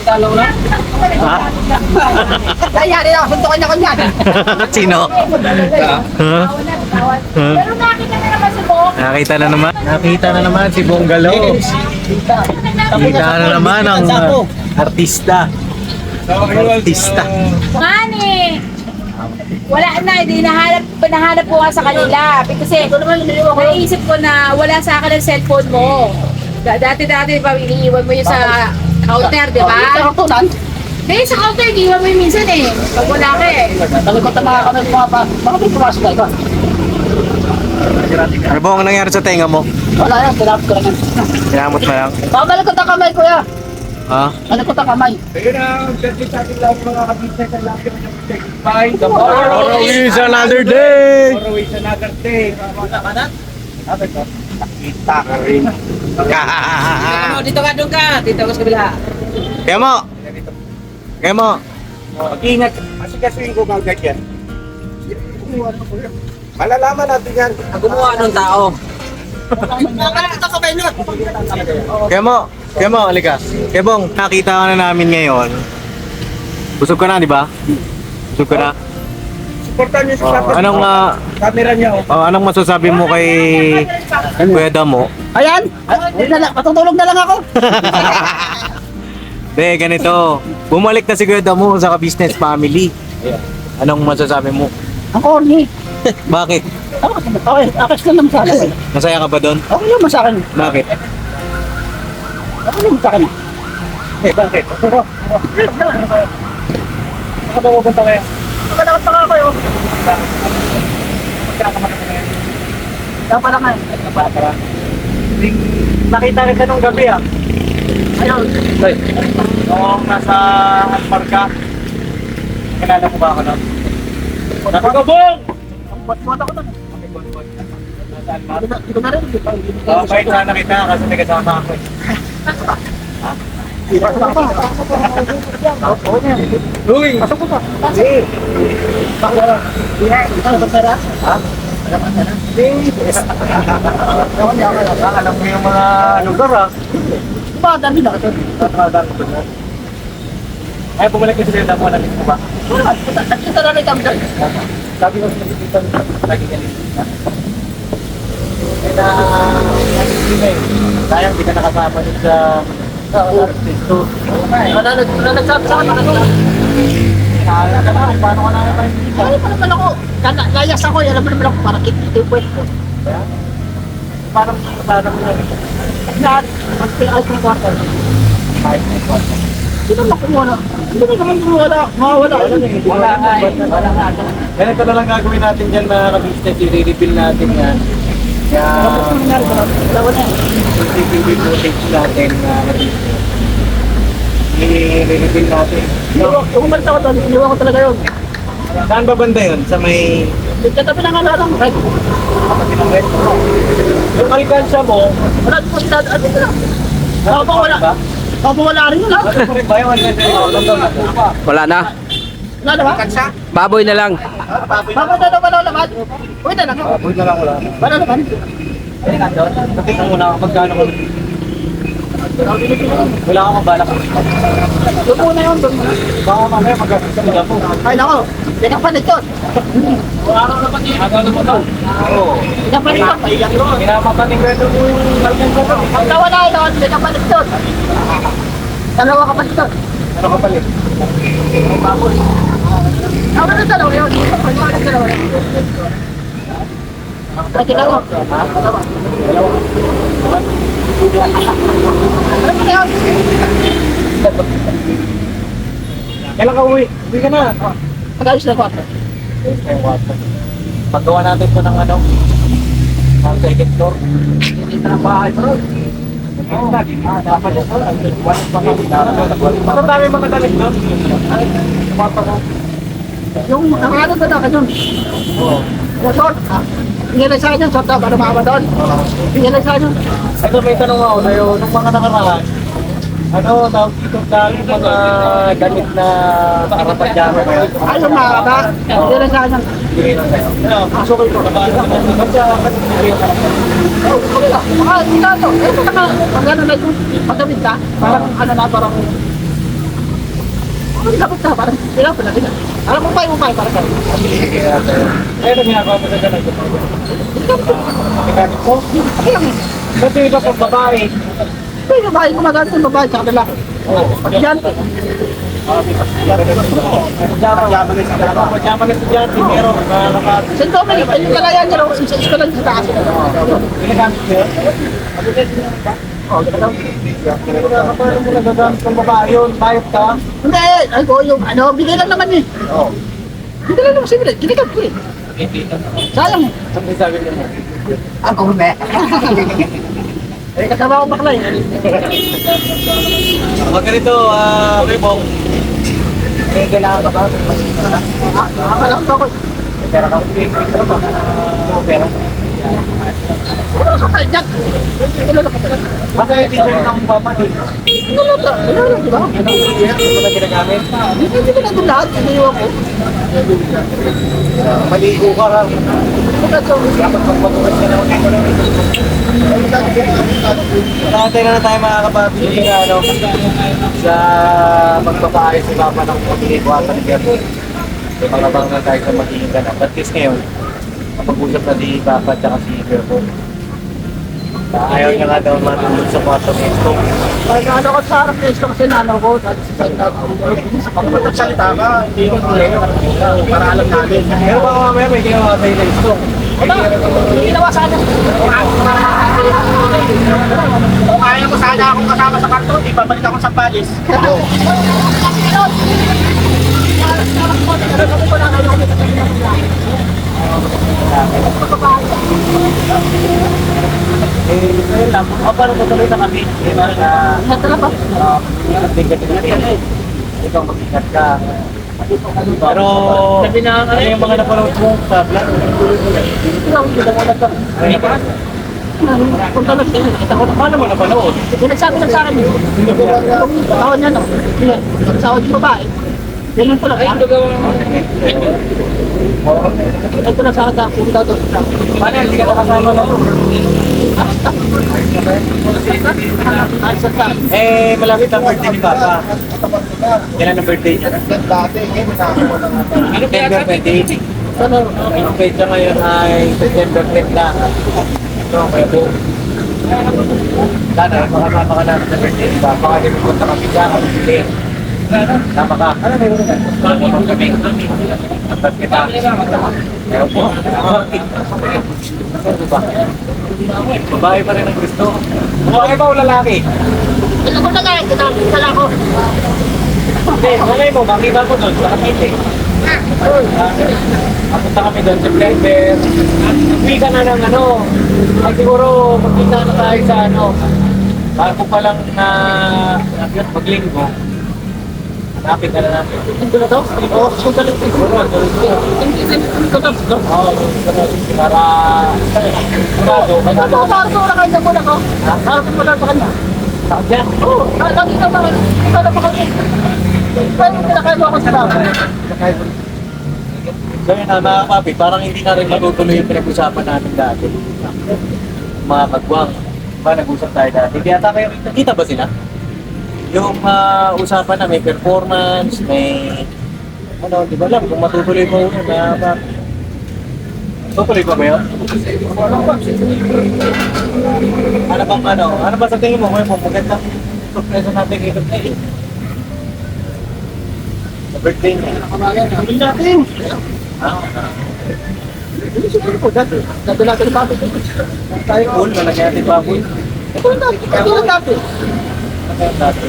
Ha? Kaya rin ako, suntukin ako niyan. Sino? Ha? Pero nakita na naman si Bong. Nakita na naman. Nakita na naman si Bonggalo. Nakita na naman ang artista. Artista. Mani! Wala na, hindi nahanap ko nga sa kanila. Kasi naisip ko na wala sa akin ang cellphone mo. Dati-dati pa iniiwan mo yun sa counter, di ba? Hindi, sa counter, iniiwan mo yun minsan eh. Pag wala ka eh. Talikot na mga kami mga pa. Bakit may pumasok na ito? Ano ba ang nangyari sa tenga mo? Wala yan, tinapos ko lang yan. Kinamot mo lang? Pamalikot ang kamay, kuya. Ha? Malikot ang kamay. Ayun na, ganti sa ating lahat mga kabisnes ang lahat ng bye. Tomorrow is another day! Tomorrow is another day. Wala ka na? Sabi ko, nakita ka rin. Dito ka, doon ka. Dito ka sa kabila. Kaya mo! Kaya mo! Mag-ingat. Kasi ko kagad yan. Malalaman natin yan. Gumawa ng tao. Kaya mo, halika. Kaya Bong, nakita ka na namin ngayon. Busog ka na, di ba? Busog ka na? Supportan niyo sa Anong, camera niya. anong masasabi mo kay Kuya Damo? Ayan! Matutulog na lang ako. De, ganito. Bumalik na si Kuya Damo sa ka-business family. Anong masasabi mo? Ang corny. Bakit? Okay, akas na naman sa akin. Masaya ka ba doon? Okay naman sa akin. Bakit? Okay naman sa akin. Bakit? Saka ba pupunta kayo? Nakalakot pa nga kayo. Dapat lang ngayon. Nakita rin ka nung gabi ah. Ayun. Noong nasa Alparca. Kilala mo ba ako nun? Sabi ko, Bong! Buat ako doon. Hindi ko na rin. Kahit sana kita kasi may kasama ako eh. Uy! Pasok ko pa. Hey! Ano ba pera? Ha? Alam mo yung mga lugar ah. Diba, dami na ito. Ay, bumalik kasi sila mo, nandito mo ba? Nakita na rin kami doon. Sabi ko sa dito, lagi ka dito. Kaya na, sayang di ka nakasama dito sa dito. Nagsabi sa akin. Kaya ka na, paano ka namin makikita? Ano pa naman ako? Layas ako. Alam mo naman ako parang ito yung pwede ko. Parang Lahat. Ang pinaalis ng kwarto. kahit may kwarto. Sino makumuha na? Hindi naman mawala. Mawawala. Wala nga eh. Wala nga. Ganito na lang gagawin natin dyan mga ka-business. I-reveal natin yan. Kaya, Dalawa na yan. CCTV footage natin na ka-business. I-reveal natin. Yung umalit ako doon, iniwan ko talaga yun. Saan ba banda yun? Sa may... Katabi na nga lang. Right? Kapatid ng red. Yung alkansya mo, Wala po sila. Ano sila? Baka wala. Baka wala rin yun ha? ano pa rin ba yung alkansya mo? Wala na. Wala na ba? Baboy na lang. Baka na wala naman. Uy na lang. Huwag na lang wala. Wala naman. Ay, nandun. Tingnan mo na magkano ko. Wala akong mabalak. Doon muna yun. Doon muna. Baka mamaya magkakasal ako. Ay nako. Pinakapalit yun. Araw na pati. Agaw na mo to. Oo. Pinakapalit yun. Pinapataning ko ito yung alkansya mo. Pag nawala yun, pinakapalit yun. Dalawa kapalit yun. Ano ka palit? Ako na dalawa yun. Ako na dalawa yun. Ay, tingnan mo. Dalawa. Ano ba yun? Kailan ka uwi? Uwi ka na. Pag-ayos na kwarto. Paggawa natin ito ng ano, ang second floor. Hindi na bahay bro. Dapat yan. Parang dami mga damit doon. Kwarto mo. Yung nakakano ba na yun? Oo. Yung short. Hingalay sa akin yung short na para makama doon. Hingalay sa akin. Ito may tanong ako sa'yo, nung mga nakaraan, ano, tawag dito dahil mga damit na karapat dyan. Ay, yung makakaba. Hingalay sa akin. Pasok ko. Oh, okay lang. Hindi na ito. Eh, pag ano na yung pagdamit ka, parang ano na, parang Ang kapit na, parang hirap na rin. Alam mo pa, parang gano'n. Ano ginagawa mo sa ganun? Mekaniko ko? Ayun, Ba't yung iba pang babae? may babae, gumagamit ng babae sa kanila. Yan. Japanese estudyante, pero nakaka... Sa Dominic, yung kalayan niya raw, isa ko lang sa taas. Ginagamit ko yun? Kapag mo nagagamit ng babae yun, bayot ka? Hindi, ay ko yung ano, bigay lang naman eh. Oo. Bigay lang naman sila, ginigat ko eh. Sayang. Sabi sabi niya mo. Ako hindi. Eh, kasama ko bakla eh. Pag ganito, Ribong, may kailangan ka ba? Akala ko ako. Pera ka. Pera. Ano sa kanya? Kilala ko talaga. Basta yung teacher ng pamati. Kilala, di ba? Ito na ginagamit. Hindi ko na ito lahat, iniwan ko. Maligo ka lang. Dapat magpapatuloy ka na. Nakantay na tayo mga kapatid na ano, sa magpapaayos si Papa ng pagkikikuhatan ni Gertie. So makabang na tayo sa magiging ganap. At least ngayon, kapag-usap na si Papa at saka si Gertie. Ayaw niya nga daw matulog sa kwarto ni Esto. Pag ano ko sa harap ko kasi nanaw ko, sa Pag magsalita ka, hindi ko para alam natin. Pero baka mamaya may ginawa sa'yo na Esto. wala, hindi ginawa sana. Kung ayaw ko sana akong kasama sa karton, ibabalik ako sa Palis. Ayun lang, paano tutuloy na kami? Lahat na ba? Bigat natin. Ikaw mag-ingat ka. Pero, ano yung mga napanood mo sa vlog? Punta lang siya, nakita ko na. Paano mo napanood? Pinagsabi lang sa akin yun. Yung tawad niya, no? Yung tawad yung babae. Ganun ko lang. Ay, ito gawin mo. Ito na sa akin, punta doon. Paano hindi ka nakasama na ito? Ay, sa akin. Eh, malapit ang birthday ni Papa. Kailan ang birthday niya? September 28. Ano? Ang petsa ngayon ay September 10 na. Ito ang kaya po. Sana, makasama ka namin sa birthday ni Papa. Kasi pupunta kami dyan, kami sili. Tama ka. Ano meron na? Ano kami? Tapos kita. Meron po. Ano ba? Babae pa rin ang gusto. Babae ba o lalaki? Ito ko na lang, kita ko. Hindi, malay mo, makita ko doon sa Cavite. Papunta kami doon sa September. Uwi ka na ng ano. Ay siguro magkita na tayo sa ano. Bago pa lang na maglinggo. Hanapin ka na namin. Ito na to? Oo, punta lang. Siguro, Ito na. Oo, para sigurado. Parto na kanya muna ko. Parto mo lang sa kanya. Sakyan. Oo, lagi ka ba? Ito na pa kanya. Pero pinakain mo ako sa bahay. So yun na mga papi, parang hindi na rin matutuloy yung pinag-usapan namin dati. Mga kagwang. Diba, nag-usap tayo dati. Kaya tayo, nakita ba sila? Yung usapan na may performance, may... Ano, di ba lang, kung matutuloy mo yun, tutuloy pa ba yun? Ano ba sa tingin mo? Ngayon mo, magandang surpresa natin kay Dr. Sa birthday niya. Sabi natin. Hindi siguro po dati. Dati natin yung papi. Tayo cool, malagyan natin baboy. Ito na dati. Ito na dati. Malagyan natin.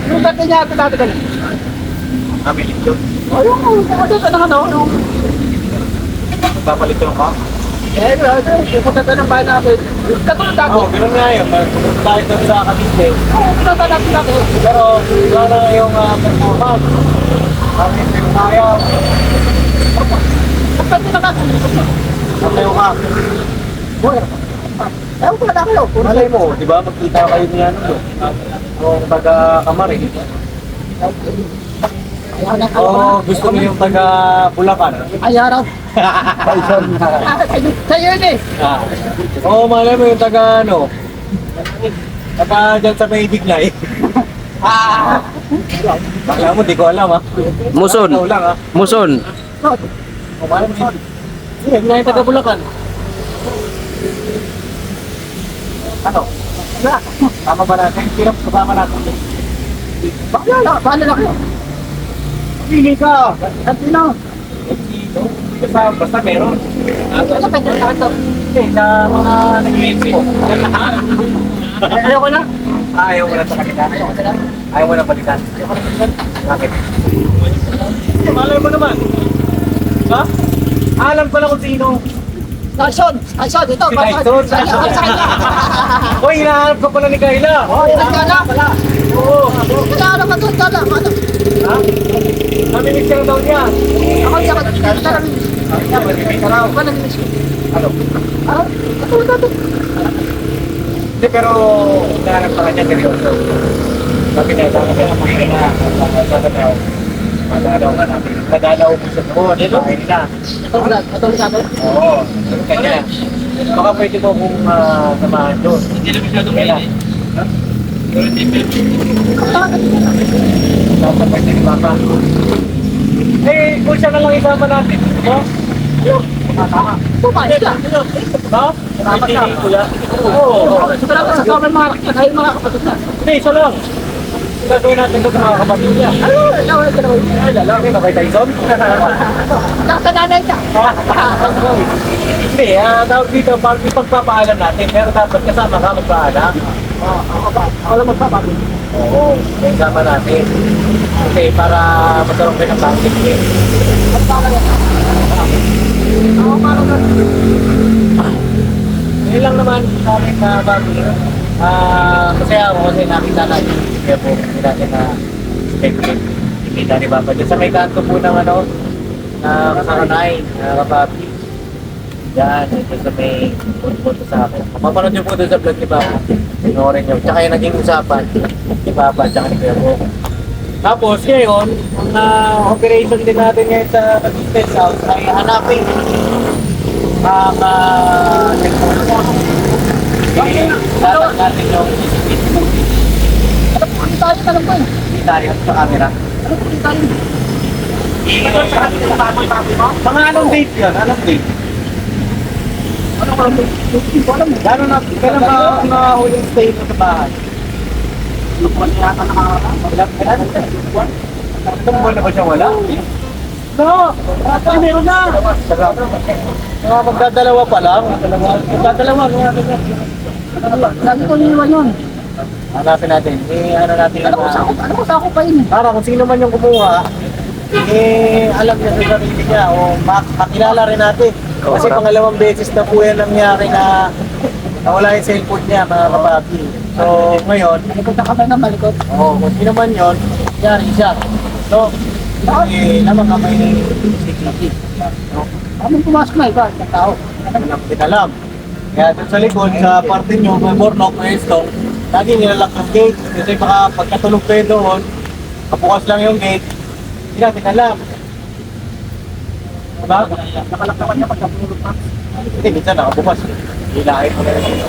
Yung dati niya ito dati ganun. Kabilit yun. Ayun, pumunta ka na ano. Magpapalit ko ng pa. Eh, pumunta ka ng bahay natin. Katulad dati. Oo, gano'n nga yun. Magpupunta tayo doon sa Cavite. Oo, pumunta natin dati. Pero wala na yung performance. Kami tayo. Pagpati na ka. Matayo ka. Ewan ko na kayo. Malay mo, di ba? Magkita kayo niya doon. Yung taga-Kamari. Oo, gusto mo yung taga-Bulacan. Ay, harap. Sa'yo yun eh. Oo, malay mo yung taga-ano. Taga dyan sa may Bignay. Bakla mo, di ko alam ha. Muson. Ikaw lang ha. Muson. Umalam mo. Sige, hindi na yung taga-Bulacan. Ano? Tama ba natin? Hirap kasama natin. Paano na kayo? Pili ka! At sino? Basta meron. Ano pwede na ito? Hindi, sa mga nag-iinsi mo. Ayoko na. Ayaw mo na sa kanila. Ayaw mo na balikan. Bakit? Malay mo naman. Ha? Alam ko na kung sino. Tyson! Tyson! Ito! Si Tyson. Sa kanya! Hoy, hinahanap ka pala ni Kayla. Kala! Oo. Kala ka doon! Kala! Ha? Namimig siya daw niya. Ako siya ka doon! Kala! Namimig ka raw. Ako nag-miss ko. Ano? Ano? Katulad natin! Hindi, pero hinahanap ka kanya seryoso. Sabi niya, sabi niya, sabi niya, madalaw ka natin. Madalaw mo siya doon. Bahay nila. Katulad natin! Oo. Sabi kanya, baka pwede mo kong samahan doon. Kaya, dapat pwede ni Papa. Eh, kung siya na lang isama natin. Oh? Tama. Pumayos ka! Ha? Tama siya. Kuya? Oo. Sigurado sa sobrang mga kakit, kayo mga kapatid na. Hindi, isa lang. Gagawin natin ito sa mga kapatid niya. Ano? Laway ka naman. Ay, lalaki ba kay Tyson? Nasa nanay ka. Hindi, tawag dito, pagpapaalam natin, pero dapat kasama ka magpaalam. Ako lang magpapagod. Oo, may kasama natin. Kasi para magkaroon kayo ng plastic eh. Ano ba kaya? Ako parang Yun lang naman sa amin na bago. Masaya ako kasi nakita natin. Kaya po, hindi natin na speculate. Nakita ni Papa. Diyan sa may kanto po ng ano, kasaranay, kapapi. Diyan, ito sa may punto sa akin. Mapapanood niyo po doon sa vlog ni Papa. Pinorin niyo. Tsaka yung naging usapan ni Papa tsaka ni Kuya po. Tapos ngayon, ang operation din natin ngayon sa business house ay hanapin ang dapat natin yung ano po yung tayo? Tanong ko eh. itaryo sa camera. Ano po yung tayo? Mga anong date yun? Anong date? Ano ko lang po? Hindi ko alam eh. Gano'n na, kailan ba ang huling stay mo sa bahay? Lukuan niya yata Ilang buwan na ba siya wala? No! Meron na! Mga magdadalawa pa lang. Magdadalawa. Lagi ko iniwan yun. Hanapin natin. Ano natin Ano ko sa ako pa yun eh. para kung sino man yung kumuha, alam niya sa sarili niya o makilala rin natin. Kasi pangalawang beses na po yan nangyari na nawala yung cellphone niya, mga kapapi. So, ngayon, Malikot na kami na malikot. kung sino man yun, yari siya. So, naman ka may security. No? Kaming pumasok na iba, isang tao. Walang pinalam. Kaya doon sa likod, sa parte nyo, may bornok, may stone, lagi nilalak ang gate. Kasi baka pagkatulog kayo doon, kapukas lang yung gate, hindi natin alam. Diba? Nakalak naman niya pagkatulog pa. Hindi, minsan nakabukas. Hilahin mo na rin yung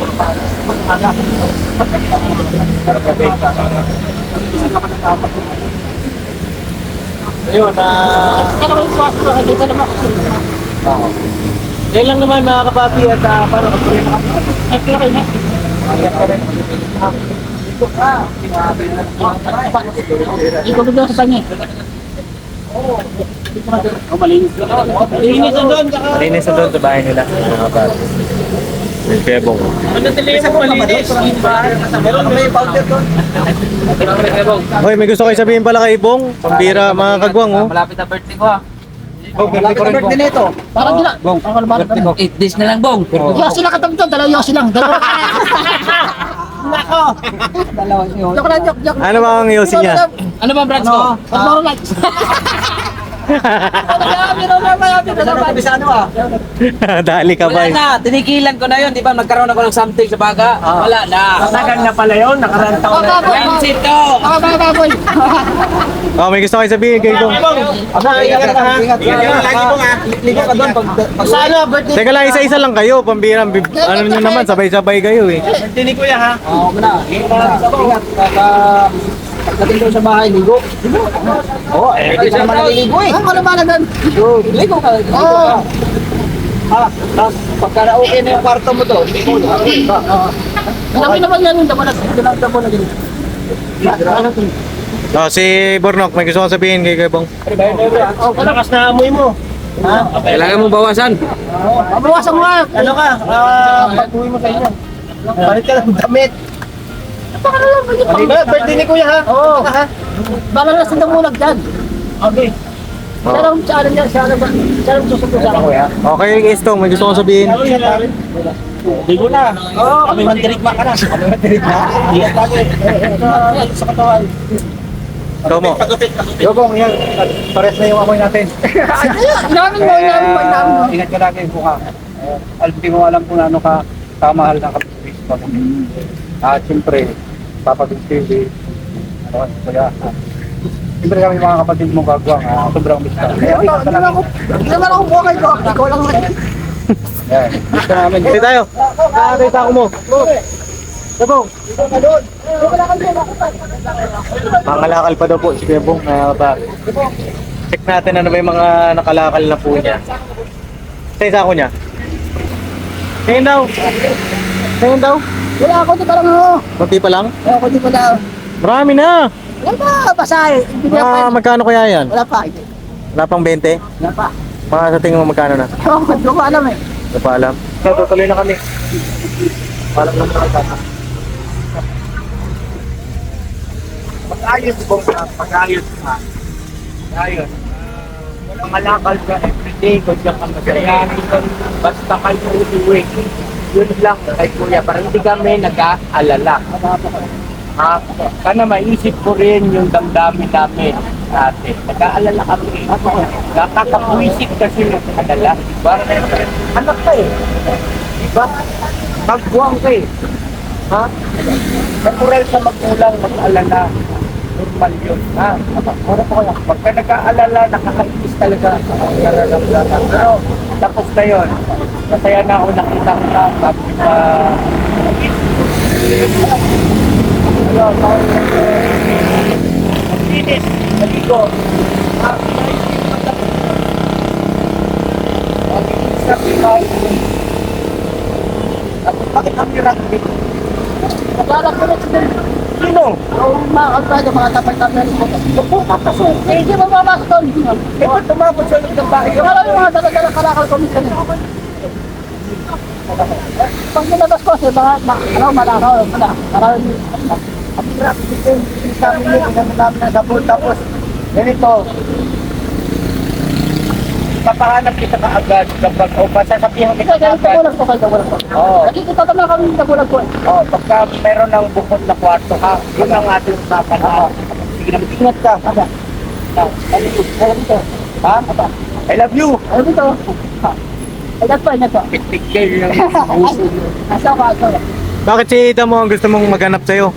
ayun, Kaya kami pumasok na dito naman ako. yan lang naman mga kapapi at para mag-uwi na kami. Ay, kaya kayo na. Ayan ka rin. Ikaw bigla sa kanya. Malinis na doon. Malinis na doon sa bahay nila. Mga kapapi. Bebong. Hoy, may gusto kayo sabihin pala kay Ibong. Pambira mga kagwang, oh. Malapit na birthday ko ah. Malapit na birthday nito. Parang gila. Ang kalmaran kami. 8 days na lang, Bong. Yosi lang katabi doon. Dalawa yosi lang. Dalawa. Nako. Joke lang, joke. Ano ba ang yosi niya? Ano ba branch ko? Pagmaro lights. Dali ka Wala ba? na, tinikilan ko na yun. Di ba nagkaroon ako ng something sa baga? Wala na. Tagal na pala yun, nakarantang Mindset to. Mga baboy. Oh, may gusto kayo sabihin kay Ibong. Ingat ka ha. Lagi po ha. Liga ka doon pag Sana birthday. teka lang, isa-isa lang kayo, pambira. Ano nyo naman, sabay-sabay kayo eh. Birthday ni Kuya ha? Oo, muna. Ingat. Pagdating doon sa bahay, ligo. Oo, eh, hindi siya naman naliligo eh. Ano ba na doon? Ligo ka. Oo. Tapos, pagka na-okay na yung kwarto mo to, ligo na. Malaki naman yan yung damo na gano'n. Oh, si Bornok, may gusto kong sabihin kay Bong. Oh, kalakas na amoy mo. Ha? Kailangan mong bawasan. Mabawasan mo nga. Ano ka? Pag-uwi mo sa inyo. Balik ka lang damit. Napakala lang mo Ano ba? Birthday ni Kuya ha? Oo. Bala na sa damulag dyan. Okay. Oo. Siya lang dyan. Siya lang susunod sa akin. Okay, Istong, may gusto kong sabihin. Ligo na. Oo. Kami mandirigma ka na. Kami mandirigma. Iyan tayo. Sa katawan. Tomo. Yobong, yan. Pares na yung amoy natin. Inamin mo. Ingat ka lagi yung buka. Hindi mo alam kung ano ka kamahal ng kapatid ko. At siyempre, Papa Big TV, ano, kuya. Siyempre kami mga kapatid mo gagawang, sobrang miss ka. Hindi naman ako bukay ko. Ikaw lang naman. Yan, miss ka namin. Hindi tayo. Nakakita ko mo. Yobong, Mangalakal pa daw po si Kuya Bong. Check natin ano ba yung mga nakalakal na po niya. Isa ako niya. Tingin daw. Tingin daw. Wala ako, di parang ako. Kunti pa lang. Wala ako, di pala. Marami na. Wala pa, basahe. Hindi niya pa. Magkano kaya yan? Wala pa. Wala pang 20? Wala pa. Mga sa tingin mo magkano na? Oo, hindi ko alam eh. Hindi pa alam. So, tutuloy na kami. Parang lang na pag-ayos mo ka, pag-ayos ka. Ayos. Walang malakal ka everyday, kung diyan ka masayahin, basta kayo uwi. Yun lang kay Kuya, parang hindi kami nag-aalala. Sana maisip ko rin yung damdamin namin natin. Nag-aalala kami. Nakakapuisip kasi nag-aalala. Diba? Anak ka eh. Diba? Magbuwang ka eh. Ha? Natural sa magulang mag-alala. Normal yun. Ha? Pagka nag-aalala, nakakainis talaga. Nararamdaman. Pero tapos na yun. Masaya na ako nakita ko na. Sabi pa, Linis, maligo. Sabi pa, bakit ang rugby? Naglalak ko na sila. Sino? Yung mga kapatid, mga tapay-tapay mo. Papasok. Eh, hindi mo mamasok doon. Eh, ba't tumapos sa loob ng bahay? Yung alam yung mga dala-dala kalakal ko minsan eh. Pag nilabas ko, malakaw, maraming Ang hirap dito yung sabi niyo, pinanong namin na sabon. Tapos, ganito, papahanap kita kaagad kapag o pasasabihan kita Ito, ganito kaagad. ko dabulag ko. Oo. Nakikita naman kami yung dabulag ko. Oh, pagka meron ng bukod na kwarto ha, yun ang ating usapan ha. Sige na, ingat ka. Ha? I love you. Ano dito? Ay, that's fine, that's fine. Pitik kayo ng puso. Asa ko. Bakit si Ita mo ang gusto mong maghanap sa'yo?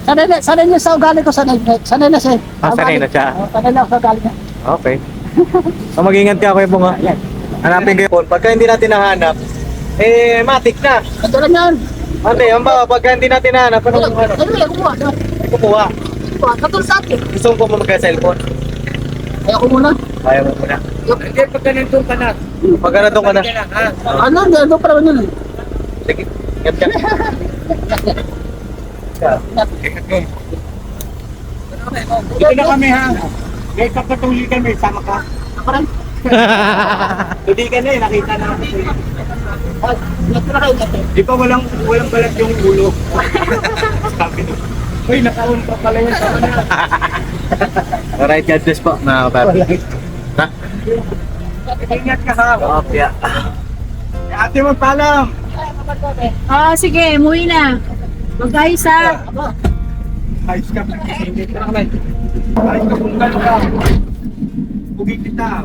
Sanay niya sa ugali ko, sanay na siya. Sanay na siya. Sanay na ako sa ugali niya. Okay. So mag-ingat ka Kuya Bong ha. Hanapin ko yun. Pagka hindi natin nahanap, eh matik na. Ito lang yan. Ate, ang ba, pagka hindi natin nahanap, ano Kumuha. kukuha? Katulad sa atin. Gusto mo po mag-cellphone? Ayaw ko muna. Ayaw mo muna. Hindi, pagka nandun ka na. Pagka nandun ka na. Ha? Ano, ano pa naman yun. Sige, ingat ka. Dito na kami ha. May kapatuloy kami, sama ka. Ako rin. Hindi ka na eh, nakita na ako. Ingat ko na kayo, ingat. Di ba walang balat yung ulo? Sabi nyo. Uy, nakaon pa pala yun sa kanila. Alright, God bless po mga kapapi. Ha? Ingat ka ha. Okay. Ate mo palam. Sige, umuwi na. Mag-ayos ha. Ayos ka. Ayos ka kung gano'n ka. Pugi kita.